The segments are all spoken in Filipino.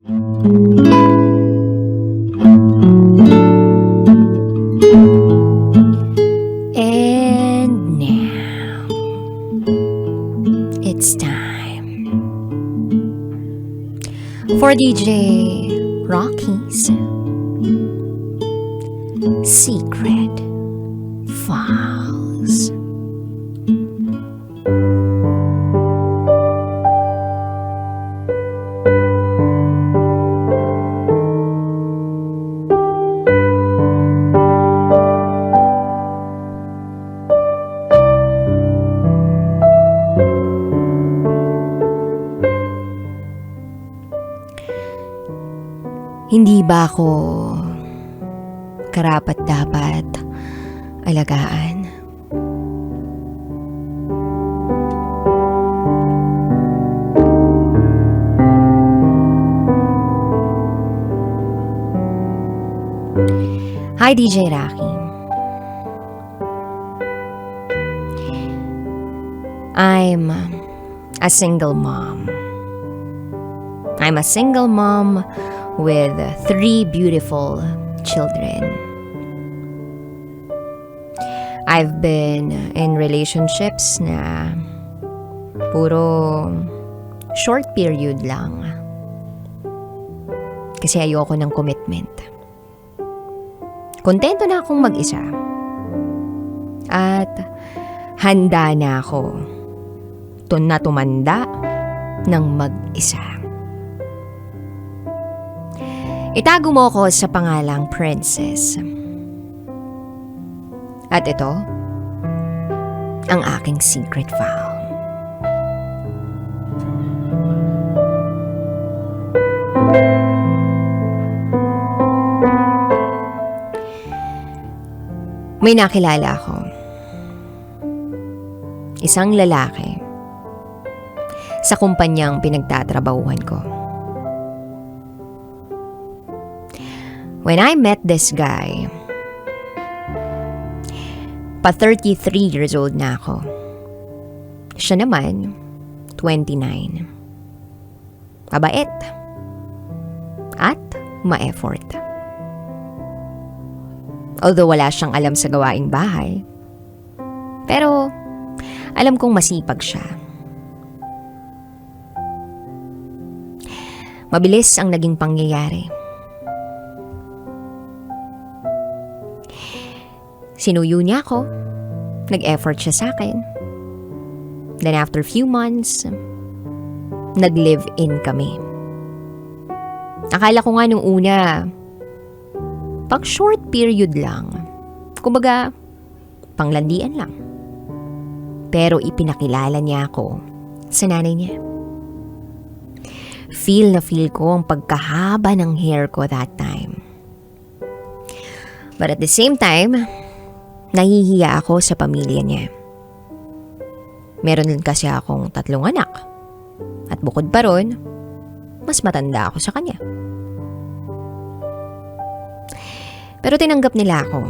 And now it's time for DJ Rocky's Secret Files. Hindi ba ako karapat-dapat alagaan? Hi, DJ Rocky. I'm a single mom. I'm a single mom with 3 beautiful children. I've been in relationships na puro short period lang. Kasi ayoko ng commitment. Kontento na akong mag-isa. At handa na ako na tumanda ng mag-isa. Itago mo ko sa pangalang Princess. At ito, ang aking secret file. May nakilala ako. Isang lalaki sa kumpanyang pinagtatrabahuhan ko. When I met this guy, pa 33 years old na ako. Siya naman, 29. Mabait. At ma-effort. Although wala siyang alam sa gawaing bahay, pero alam kong masipag siya. Mabilis ang naging pangyayari. Sinuyo niya ako. Nag-effort siya sa akin. Then after few months, nag-live-in kami. Akala ko nga nung una, pag short period lang. Kumbaga, panglandian lang. Pero ipinakilala niya ako sa nanay niya. Feel na feel ko ang pagkahaba ng hair ko that time. But at the same time, nahihiya ako sa pamilya niya. Meron din kasi akong 3 anak. At bukod pa ron, mas matanda ako sa kanya. Pero tinanggap nila ako.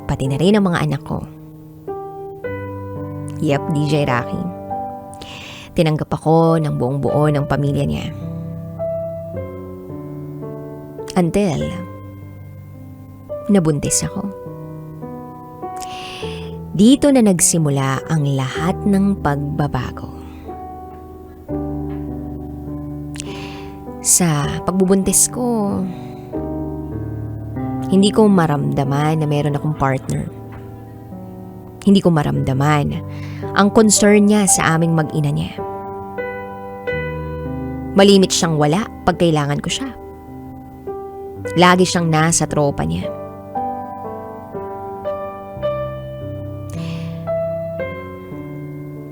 Pati na rin ang mga anak ko. Yep, DJ Rocky. Tinanggap ako ng buong buo ng pamilya niya. Until nabuntis ako. Dito na nagsimula ang lahat ng pagbabago. Sa pagbubuntis ko, hindi ko maramdaman na meron akong partner. Hindi ko maramdaman ang concern niya sa aming mag-ina niya. Malimit siyang wala pag kailangan ko siya. Lagi siyang nasa tropa niya.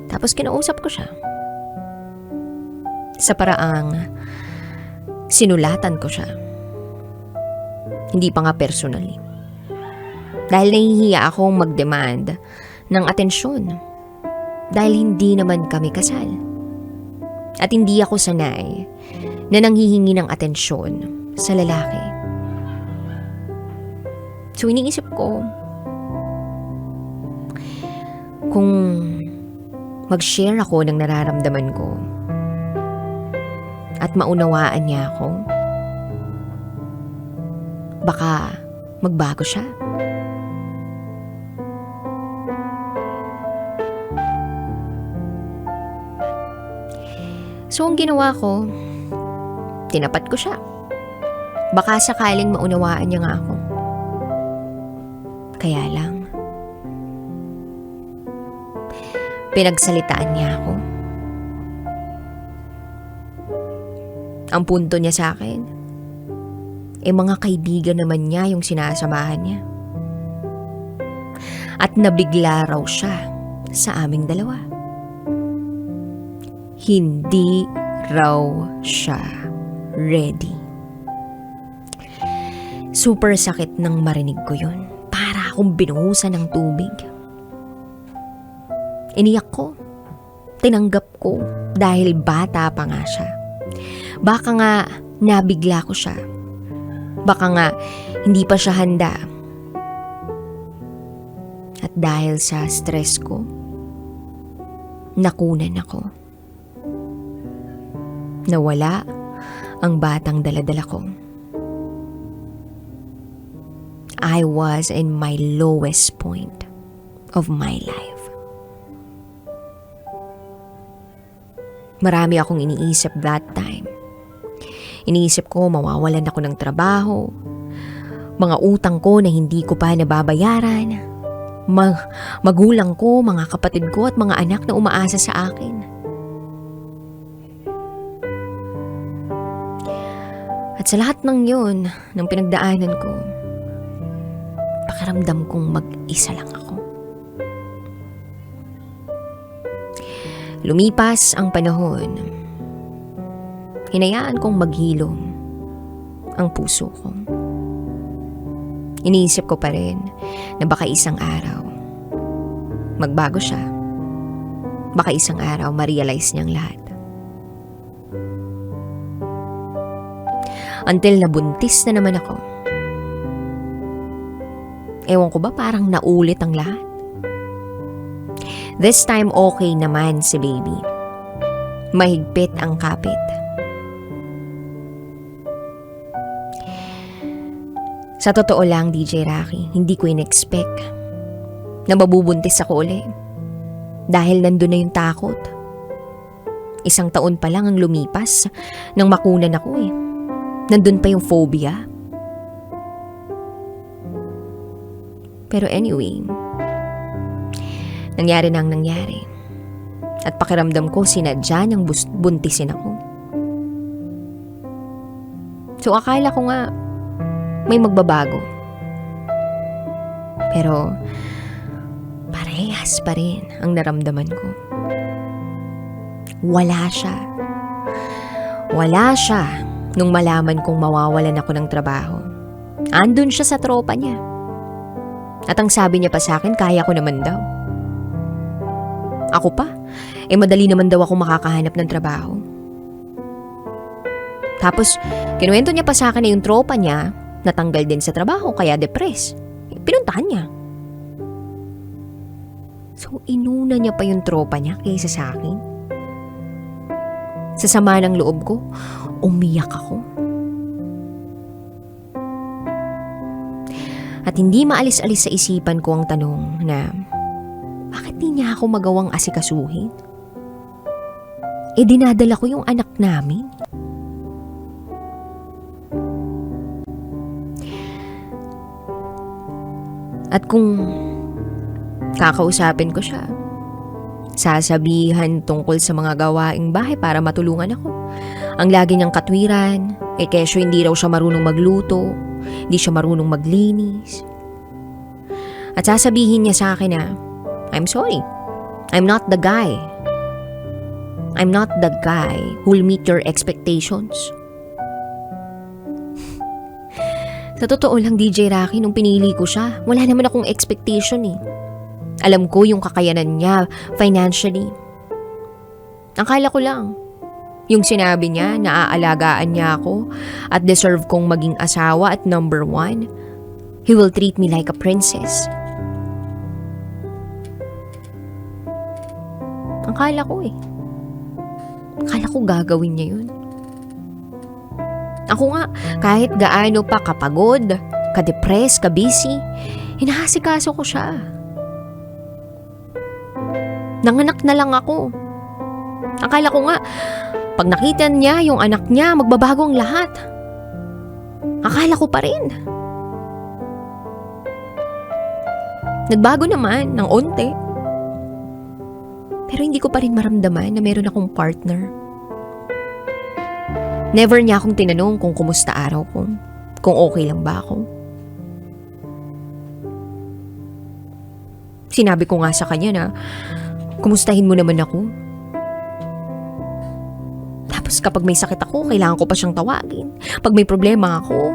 Tapos kinausap ko siya. Sa paraang sinulatan ko siya. Hindi pa nga personally. Dahil nahihiya akong mag-demand ng atensyon. Dahil hindi naman kami kasal. At hindi ako sanay na nanghihingi ng atensyon sa lalaki. So iniisip ko, kung mag-share ako ng nararamdaman ko, at maunawaan niya ako, baka magbago siya. So ang ginawa ko, tinapat ko siya. Baka sakaling maunawaan niya nga ako. Kaya lang, pinagsalitaan niya ako. Ang punto niya sa akin, mga kaibigan naman niya yung sinasamahan niya. At nabigla raw siya sa aming dalawa. Hindi raw siya ready. Super sakit nang marinig ko yun. Para akong binuhusan ng tubig. Iniyak ko. Tinanggap ko dahil bata pa nga siya. Baka nga nabigla ko siya. Baka nga hindi pa siya handa. At dahil sa stress ko, nakunan ako. Nawala ang batang daladala ko. I was in my lowest point of my life. Marami akong iniisip that time. Iniisip ko mawawalan ako ng trabaho, mga utang ko na hindi ko pa nababayaran, magulang ko, mga kapatid ko at mga anak na umaasa sa akin. At sa lahat ng yun, ng pinagdaanan ko, pakiramdam kong mag-isa lang ako. Lumipas ang panahon. Hinayaan kong maghilom ang puso ko. Iniisip ko pa rin na baka isang araw magbago siya. Baka isang araw ma-realize niyang lahat. Until nabuntis na naman ako. Ewan ko ba parang naulit ang lahat? This time okay naman si baby. Mahigpit ang kapit. Sa totoo lang, DJ Rocky, hindi ko in-expect na mabubuntis ako uli. Dahil nandun na yung takot. Isang taon pa lang ang lumipas nang makunan ako eh. Nandun pa yung phobia. Pero anyway, nangyari na ang nangyari. At pakiramdam ko sinadya niyang buntisin ako. So akala ko nga may magbabago. Pero parehas pa rin ang naramdaman ko. Wala siya. Wala siya nung malaman kong mawawalan ako ng trabaho. Andun siya sa tropa niya. At ang sabi niya pa sa akin, kaya ko naman daw. Ako pa, madali naman daw ako makakahanap ng trabaho. Tapos, kinuwento niya pa sa akin na yung tropa niya natanggal din sa trabaho kaya depressed. Pinuntahan niya. So, inuna niya pa yung tropa niya kaysa sa akin. Sa sama ng loob ko, umiyak ako. At hindi maalis-alis sa isipan ko ang tanong na bakit di niya ako magawang asikasuhin? Dinadala ko yung anak namin. At kung kakausapin ko siya, sasabihan tungkol sa mga gawaing bahay para matulungan ako. Ang lagi niyang katwiran, kesyo hindi raw siya marunong magluto, hindi siya marunong maglinis. At sasabihin niya sa akin na, I'm sorry, I'm not the guy. I'm not the guy who'll meet your expectations. Sa totoo lang, DJ Rocky, nung pinili ko siya, wala naman akong expectation eh. Alam ko yung kakayanan niya financially. Akala ko lang, yung sinabi niya na aalagaan niya ako at deserve kong maging asawa at number 1, he will treat me like a princess. Akala ko eh. Akala ko gagawin niya yun. Ako nga, kahit gaano pa kapagod, ka-depress, ka-busy, hinahasikaso ko siya. Nanganak na lang ako. Akala ko nga, pag nakita niya yung anak niya, magbabago ang lahat. Akala ko pa rin. Nagbago naman ng onte. Pero hindi ko pa rin maramdaman na meron akong partner. Never niya akong tinanong kung kumusta araw ko, kung okay lang ba ako. Sinabi ko nga sa kanya na, kumustahin mo naman ako. Tapos kapag may sakit ako, kailangan ko pa siyang tawagin. Pag may problema ako,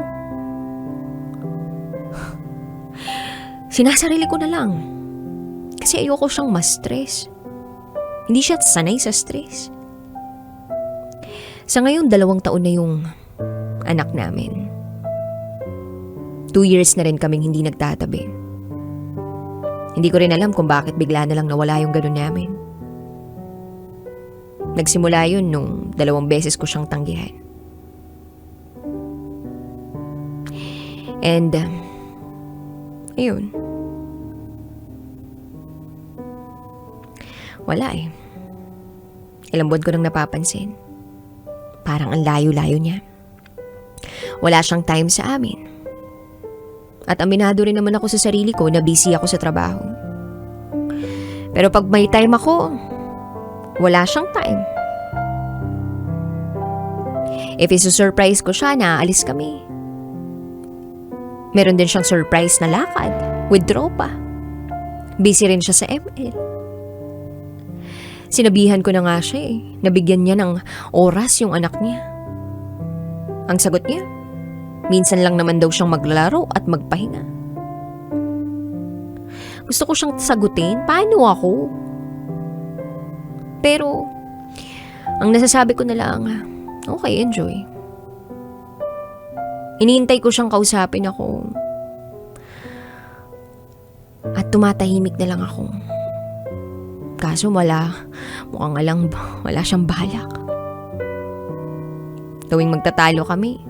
sinasarili ko na lang. Kasi ayoko siyang ma-stress. Hindi siya sanay sa stress. Sa ngayon, 2 taon na yung anak namin. 2 years na rin kaming hindi nagtatabi. Hindi ko rin alam kung bakit bigla na lang nawala yung ganun namin. Nagsimula yun nung 2 beses ko siyang tanggihan. And, ayun. Wala eh. Ilang buwan ko nang napapansin. Parang ang layo-layo niya. Wala siyang time sa amin. At aminado rin naman ako sa sarili ko na busy ako sa trabaho. Pero pag may time ako, wala siyang time. If isusurprise ko siya na aalis kami, meron din siyang surprise na lakad with tropa. Busy rin siya sa ML. Sinabihan ko na nga siya nabigyan niya ng oras yung anak niya. Ang sagot niya, minsan lang naman daw siyang maglalaro at magpahinga. Gusto ko siyang sagutin, paano ako? Pero, ang nasasabi ko na lang, okay, enjoy. Iniintay ko siyang kausapin ako. At tumatahimik na lang ako. Kaso mukhang wala siyang balak. Tuwing magtatalo kami,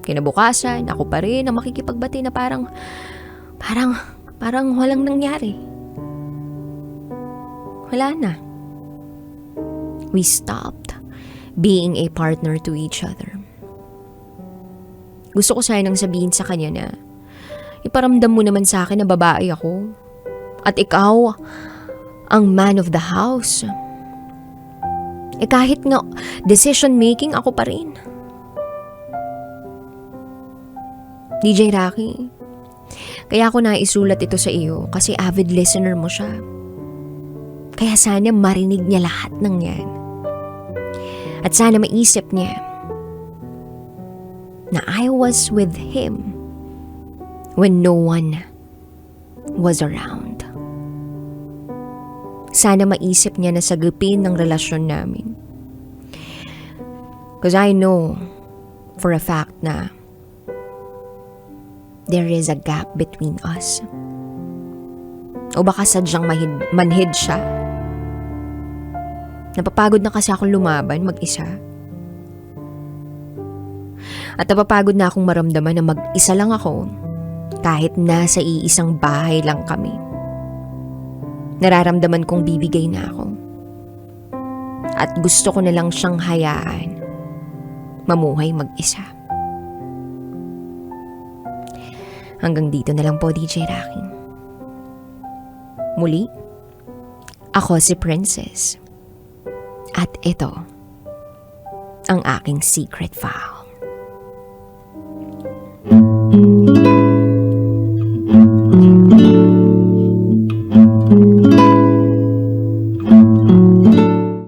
kinabukasan, ako pa rin ang makikipagbati na parang walang nangyari. Wala na. We stopped being a partner to each other. Gusto ko sanang sabihin sa kanya na iparamdam mo naman sa akin na babae ako. At ikaw ang man of the house. Kahit nga decision making, ako pa rin. DJ Rocky, kaya ako naisulat ito sa iyo kasi avid listener mo siya. Kaya sana marinig niya lahat ng yan. At sana maisip niya na I was with him when no one was around. Sana maisip niya na sagupin ng relasyon namin. Because I know for a fact na there is a gap between us. O baka sadyang manhid siya. Napapagod na kasi akong lumaban mag-isa. At napapagod na akong maramdaman na mag-isa lang ako kahit nasa iisang bahay lang kami. Nararamdaman kong bibigay na ako. At gusto ko na lang siyang hayaan mamuhay mag-isa. Hanggang dito na lang po, DJ Rocky. Muli, ako si Princess. At ito ang aking secret vow.